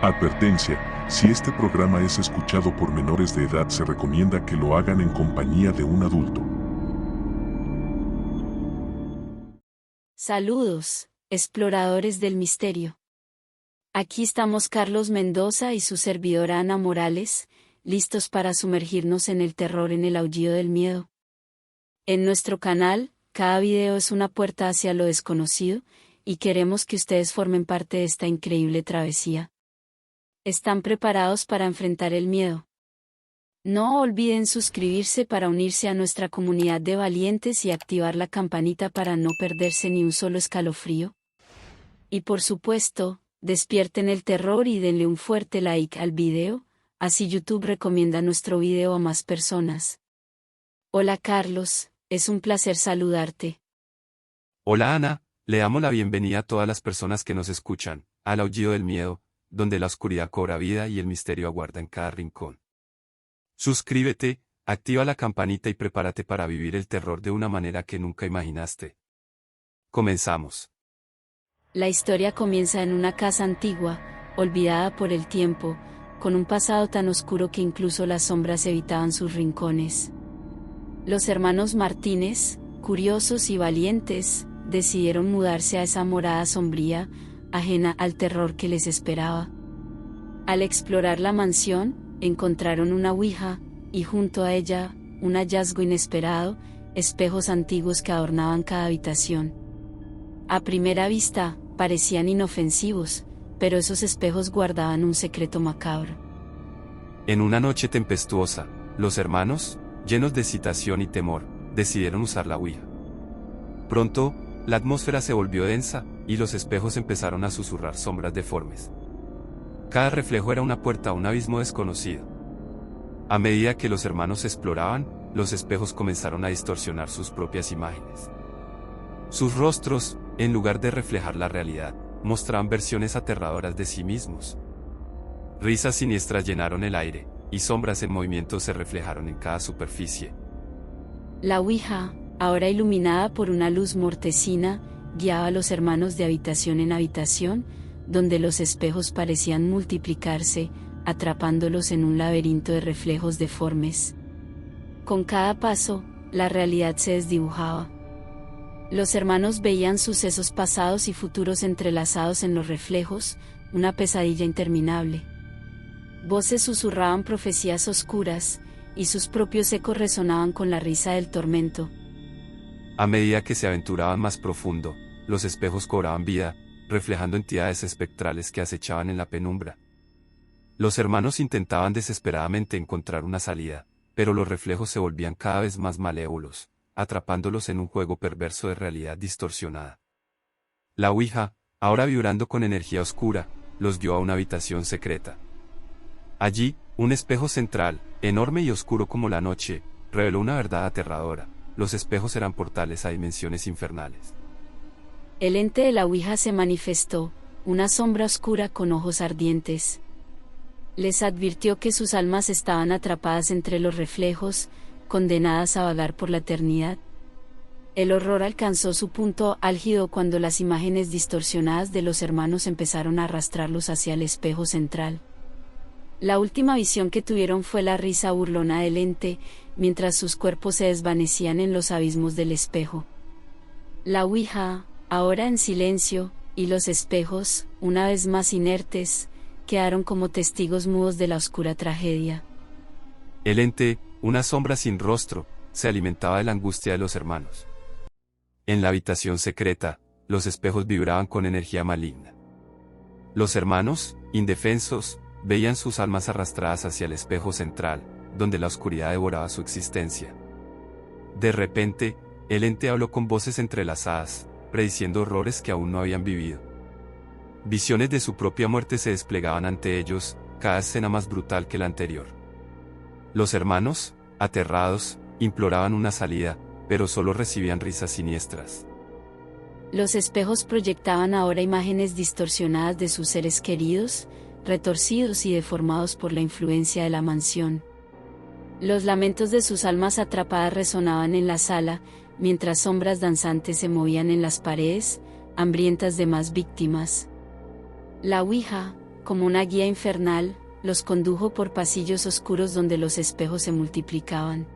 Advertencia, si este programa es escuchado por menores de edad se recomienda que lo hagan en compañía de un adulto. Saludos, exploradores del misterio. Aquí estamos Carlos Mendoza y su servidora Ana Morales, listos para sumergirnos en el terror en el aullido del miedo. En nuestro canal, cada video es una puerta hacia lo desconocido, y queremos que ustedes formen parte de esta increíble travesía. ¿Están preparados para enfrentar el miedo? No olviden suscribirse para unirse a nuestra comunidad de valientes y activar la campanita para no perderse ni un solo escalofrío. Y por supuesto, despierten el terror y denle un fuerte like al video, así YouTube recomienda nuestro video a más personas. Hola Carlos, es un placer saludarte. Hola Ana, le damos la bienvenida a todas las personas que nos escuchan, al aullido del miedo, donde la oscuridad cobra vida y el misterio aguarda en cada rincón. Suscríbete, activa la campanita y prepárate para vivir el terror de una manera que nunca imaginaste. Comenzamos. La historia comienza en una casa antigua, olvidada por el tiempo, con un pasado tan oscuro que incluso las sombras evitaban sus rincones. Los hermanos Martínez, curiosos y valientes, decidieron mudarse a esa morada sombría, ajena al terror que les esperaba. Al explorar la mansión, encontraron una ouija, y junto a ella, un hallazgo inesperado, espejos antiguos que adornaban cada habitación. A primera vista, parecían inofensivos, pero esos espejos guardaban un secreto macabro. En una noche tempestuosa, los hermanos, llenos de excitación y temor, decidieron usar la ouija. Pronto, la atmósfera se volvió densa, y los espejos empezaron a susurrar sombras deformes. Cada reflejo era una puerta a un abismo desconocido. A medida que los hermanos exploraban, los espejos comenzaron a distorsionar sus propias imágenes. Sus rostros, en lugar de reflejar la realidad, mostraban versiones aterradoras de sí mismos. Risas siniestras llenaron el aire, y sombras en movimiento se reflejaron en cada superficie. La ouija, ahora iluminada por una luz mortecina, guiaba a los hermanos de habitación en habitación, donde los espejos parecían multiplicarse, atrapándolos en un laberinto de reflejos deformes. Con cada paso, la realidad se desdibujaba. Los hermanos veían sucesos pasados y futuros entrelazados en los reflejos, una pesadilla interminable. Voces susurraban profecías oscuras, y sus propios ecos resonaban con la risa del tormento. A medida que se aventuraban más profundo, los espejos cobraban vida, reflejando entidades espectrales que acechaban en la penumbra. Los hermanos intentaban desesperadamente encontrar una salida, pero los reflejos se volvían cada vez más malévolos, atrapándolos en un juego perverso de realidad distorsionada. La ouija, ahora vibrando con energía oscura, los guió a una habitación secreta. Allí, un espejo central, enorme y oscuro como la noche, reveló una verdad aterradora: los espejos eran portales a dimensiones infernales. El ente de la ouija se manifestó, una sombra oscura con ojos ardientes. Les advirtió que sus almas estaban atrapadas entre los reflejos, condenadas a vagar por la eternidad. El horror alcanzó su punto álgido cuando las imágenes distorsionadas de los hermanos empezaron a arrastrarlos hacia el espejo central. La última visión que tuvieron fue la risa burlona del ente, mientras sus cuerpos se desvanecían en los abismos del espejo. La ouija, ahora en silencio, y los espejos, una vez más inertes, quedaron como testigos mudos de la oscura tragedia. El ente, una sombra sin rostro, se alimentaba de la angustia de los hermanos. En la habitación secreta, los espejos vibraban con energía maligna. Los hermanos, indefensos, veían sus almas arrastradas hacia el espejo central, donde la oscuridad devoraba su existencia. De repente, el ente habló con voces entrelazadas, prediciendo horrores que aún no habían vivido. Visiones de su propia muerte se desplegaban ante ellos, cada escena más brutal que la anterior. Los hermanos, aterrados, imploraban una salida, pero solo recibían risas siniestras. Los espejos proyectaban ahora imágenes distorsionadas de sus seres queridos, retorcidos y deformados por la influencia de la mansión. Los lamentos de sus almas atrapadas resonaban en la sala, mientras sombras danzantes se movían en las paredes, hambrientas de más víctimas. La ouija, como una guía infernal, los condujo por pasillos oscuros donde los espejos se multiplicaban.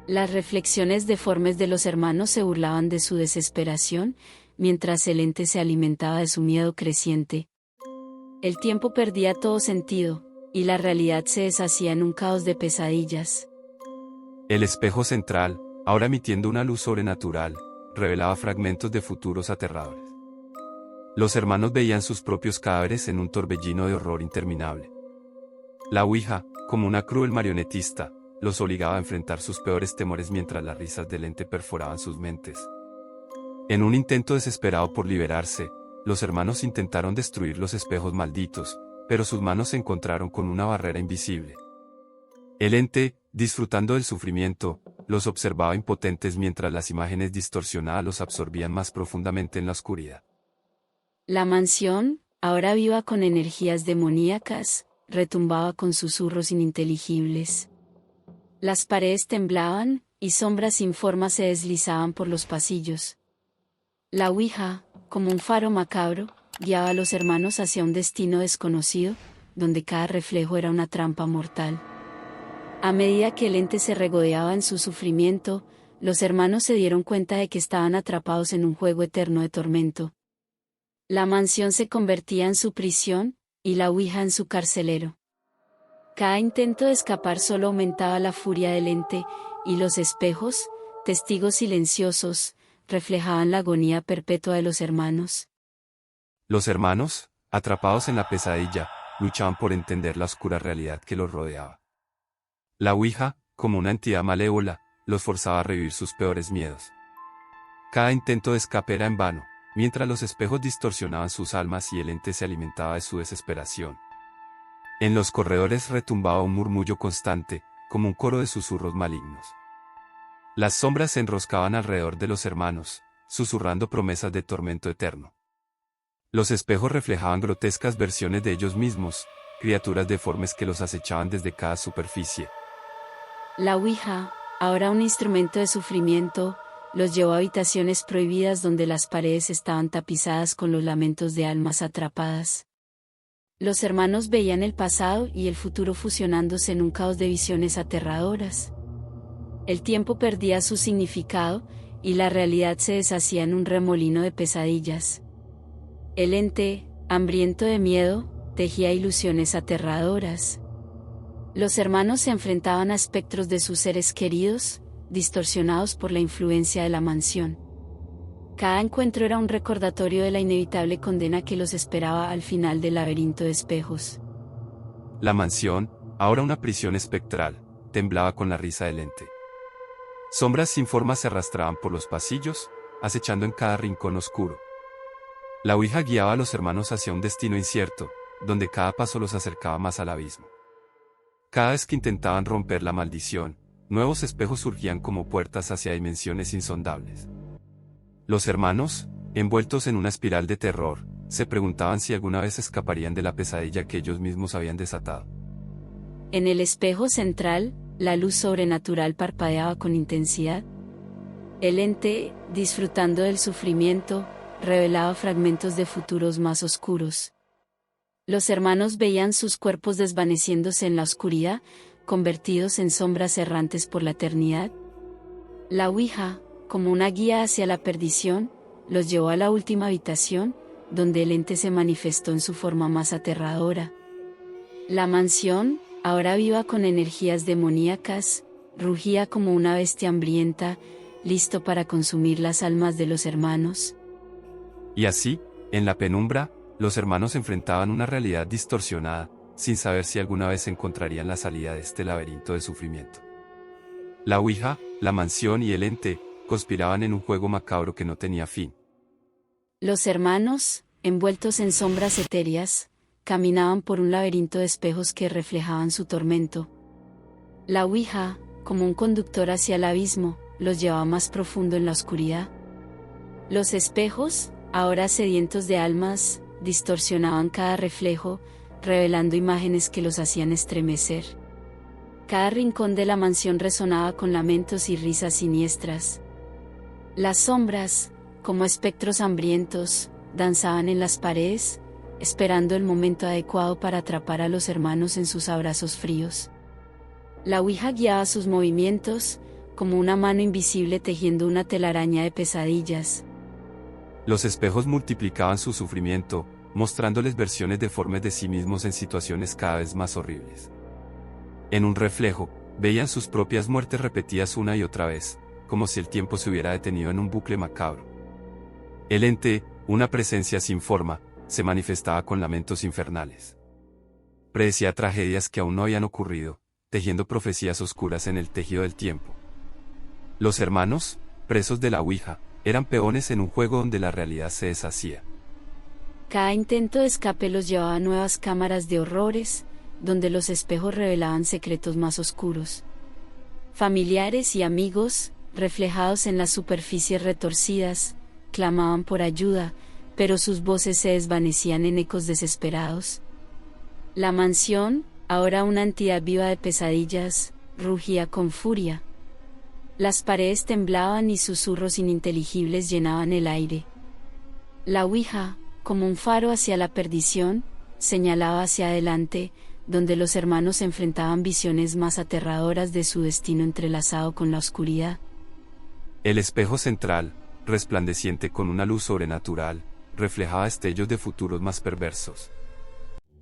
Las reflexiones deformes de los hermanos se burlaban de su desesperación, mientras el ente se alimentaba de su miedo creciente. El tiempo perdía todo sentido, y la realidad se deshacía en un caos de pesadillas. El espejo central, ahora emitiendo una luz sobrenatural, revelaba fragmentos de futuros aterradores. Los hermanos veían sus propios cadáveres en un torbellino de horror interminable. La Ouija, como una cruel marionetista, los obligaba a enfrentar sus peores temores mientras las risas del ente perforaban sus mentes. En un intento desesperado por liberarse, los hermanos intentaron destruir los espejos malditos, pero sus manos se encontraron con una barrera invisible. El ente, disfrutando del sufrimiento, los observaba impotentes mientras las imágenes distorsionadas los absorbían más profundamente en la oscuridad. La mansión, ahora viva con energías demoníacas, retumbaba con susurros ininteligibles. Las paredes temblaban, y sombras sin forma se deslizaban por los pasillos. La Ouija, como un faro macabro, guiaba a los hermanos hacia un destino desconocido, donde cada reflejo era una trampa mortal. A medida que el ente se regodeaba en su sufrimiento, los hermanos se dieron cuenta de que estaban atrapados en un juego eterno de tormento. La mansión se convertía en su prisión, y la Ouija en su carcelero. Cada intento de escapar solo aumentaba la furia del ente, y los espejos, testigos silenciosos, reflejaban la agonía perpetua de los hermanos. Los hermanos, atrapados en la pesadilla, luchaban por entender la oscura realidad que los rodeaba. La Ouija, como una entidad malévola, los forzaba a revivir sus peores miedos. Cada intento de escape era en vano, mientras los espejos distorsionaban sus almas y el ente se alimentaba de su desesperación. En los corredores retumbaba un murmullo constante, como un coro de susurros malignos. Las sombras se enroscaban alrededor de los hermanos, susurrando promesas de tormento eterno. Los espejos reflejaban grotescas versiones de ellos mismos, criaturas deformes que los acechaban desde cada superficie. La Ouija, ahora un instrumento de sufrimiento, los llevó a habitaciones prohibidas donde las paredes estaban tapizadas con los lamentos de almas atrapadas. Los hermanos veían el pasado y el futuro fusionándose en un caos de visiones aterradoras. El tiempo perdía su significado, y la realidad se deshacía en un remolino de pesadillas. El ente, hambriento de miedo, tejía ilusiones aterradoras. Los hermanos se enfrentaban a espectros de sus seres queridos, distorsionados por la influencia de la mansión. Cada encuentro era un recordatorio de la inevitable condena que los esperaba al final del laberinto de espejos. La mansión, ahora una prisión espectral, temblaba con la risa del ente. Sombras sin forma se arrastraban por los pasillos, acechando en cada rincón oscuro. La Ouija guiaba a los hermanos hacia un destino incierto, donde cada paso los acercaba más al abismo. Cada vez que intentaban romper la maldición, nuevos espejos surgían como puertas hacia dimensiones insondables. Los hermanos, envueltos en una espiral de terror, se preguntaban si alguna vez escaparían de la pesadilla que ellos mismos habían desatado. En el espejo central, la luz sobrenatural parpadeaba con intensidad. El ente, disfrutando del sufrimiento, revelaba fragmentos de futuros más oscuros. Los hermanos veían sus cuerpos desvaneciéndose en la oscuridad, convertidos en sombras errantes por la eternidad. La Ouija, como una guía hacia la perdición, los llevó a la última habitación, donde el ente se manifestó en su forma más aterradora. La mansión, ahora viva con energías demoníacas, rugía como una bestia hambrienta, listo para consumir las almas de los hermanos. Y así, en la penumbra, los hermanos enfrentaban una realidad distorsionada, sin saber si alguna vez encontrarían la salida de este laberinto de sufrimiento. La Ouija, la mansión y el ente, conspiraban en un juego macabro que no tenía fin. Los hermanos, envueltos en sombras etéreas, caminaban por un laberinto de espejos que reflejaban su tormento. La Ouija, como un conductor hacia el abismo, los llevaba más profundo en la oscuridad. Los espejos, ahora sedientos de almas, distorsionaban cada reflejo, revelando imágenes que los hacían estremecer. Cada rincón de la mansión resonaba con lamentos y risas siniestras. Las sombras, como espectros hambrientos, danzaban en las paredes, esperando el momento adecuado para atrapar a los hermanos en sus abrazos fríos. La ouija guiaba sus movimientos, como una mano invisible tejiendo una telaraña de pesadillas. Los espejos multiplicaban su sufrimiento, mostrándoles versiones deformes de sí mismos en situaciones cada vez más horribles. En un reflejo, veían sus propias muertes repetidas una y otra vez, como si el tiempo se hubiera detenido en un bucle macabro. El ente, una presencia sin forma, se manifestaba con lamentos infernales. Predecía tragedias que aún no habían ocurrido, tejiendo profecías oscuras en el tejido del tiempo. Los hermanos, presos de la ouija, eran peones en un juego donde la realidad se deshacía. Cada intento de escape los llevaba a nuevas cámaras de horrores, donde los espejos revelaban secretos más oscuros. Familiares y amigos, reflejados en las superficies retorcidas, clamaban por ayuda, pero sus voces se desvanecían en ecos desesperados. La mansión, ahora una entidad viva de pesadillas, rugía con furia. Las paredes temblaban y susurros ininteligibles llenaban el aire. La ouija, como un faro hacia la perdición, señalaba hacia adelante, donde los hermanos enfrentaban visiones más aterradoras de su destino entrelazado con la oscuridad. El espejo central, resplandeciente con una luz sobrenatural, reflejaba destellos de futuros más perversos.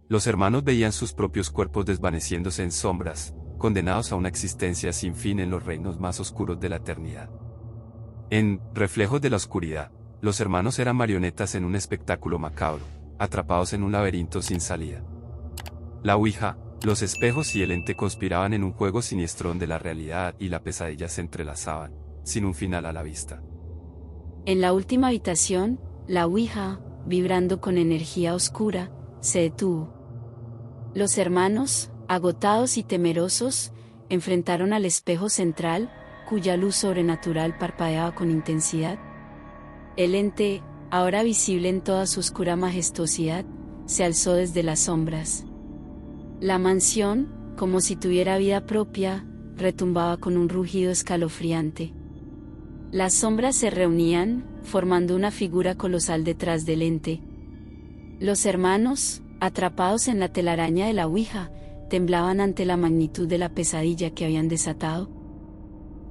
Los hermanos veían sus propios cuerpos desvaneciéndose en sombras, condenados a una existencia sin fin en los reinos más oscuros de la eternidad. En Reflejos de la Oscuridad, los hermanos eran marionetas en un espectáculo macabro, atrapados en un laberinto sin salida. La ouija, los espejos y el ente conspiraban en un juego siniestro donde la realidad y la pesadilla se entrelazaban, sin un final a la vista. En la última habitación, la ouija, vibrando con energía oscura, se detuvo. Los hermanos, agotados y temerosos, enfrentaron al espejo central, cuya luz sobrenatural parpadeaba con intensidad. El ente, ahora visible en toda su oscura majestuosidad, se alzó desde las sombras. La mansión, como si tuviera vida propia, retumbaba con un rugido escalofriante. Las sombras se reunían, formando una figura colosal detrás del ente. Los hermanos, atrapados en la telaraña de la ouija, temblaban ante la magnitud de la pesadilla que habían desatado.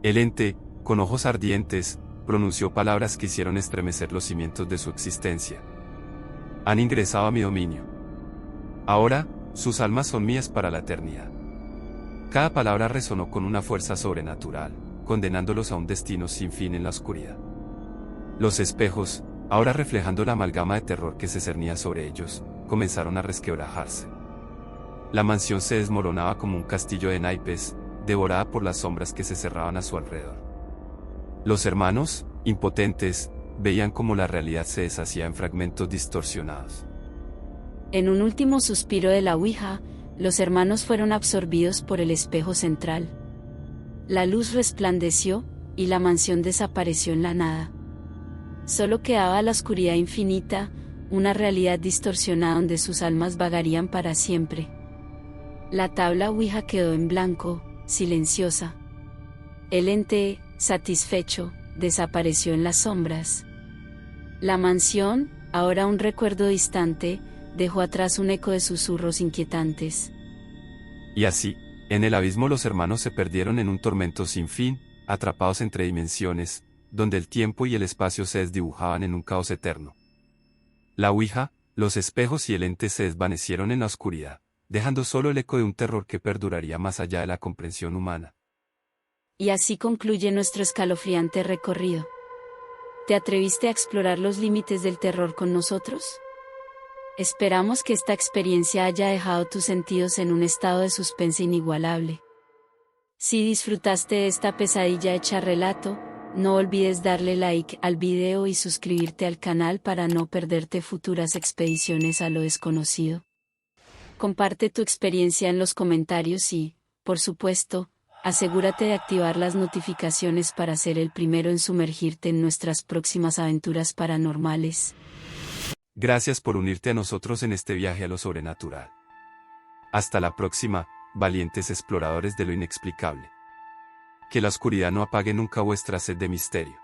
El ente, con ojos ardientes, pronunció palabras que hicieron estremecer los cimientos de su existencia. Han ingresado a mi dominio. Ahora, sus almas son mías para la eternidad. Cada palabra resonó con una fuerza sobrenatural, condenándolos a un destino sin fin en la oscuridad. Los espejos, ahora reflejando la amalgama de terror que se cernía sobre ellos, comenzaron a resquebrajarse. La mansión se desmoronaba como un castillo de naipes, devorada por las sombras que se cerraban a su alrededor. Los hermanos, impotentes, veían cómo la realidad se deshacía en fragmentos distorsionados. En un último suspiro de la ouija, los hermanos fueron absorbidos por el espejo central. La luz resplandeció, y la mansión desapareció en la nada. Solo quedaba la oscuridad infinita, una realidad distorsionada donde sus almas vagarían para siempre. La tabla ouija quedó en blanco, silenciosa. El ente, satisfecho, desapareció en las sombras. La mansión, ahora un recuerdo distante, dejó atrás un eco de susurros inquietantes. Y así, en el abismo los hermanos se perdieron en un tormento sin fin, atrapados entre dimensiones, donde el tiempo y el espacio se desdibujaban en un caos eterno. La ouija, los espejos y el ente se desvanecieron en la oscuridad, dejando solo el eco de un terror que perduraría más allá de la comprensión humana. Y así concluye nuestro escalofriante recorrido. ¿Te atreviste a explorar los límites del terror con nosotros? Esperamos que esta experiencia haya dejado tus sentidos en un estado de suspense inigualable. Si disfrutaste de esta pesadilla hecha relato, no olvides darle like al video y suscribirte al canal para no perderte futuras expediciones a lo desconocido. Comparte tu experiencia en los comentarios y, por supuesto, asegúrate de activar las notificaciones para ser el primero en sumergirte en nuestras próximas aventuras paranormales. Gracias por unirte a nosotros en este viaje a lo sobrenatural. Hasta la próxima, valientes exploradores de lo inexplicable. Que la oscuridad no apague nunca vuestra sed de misterio.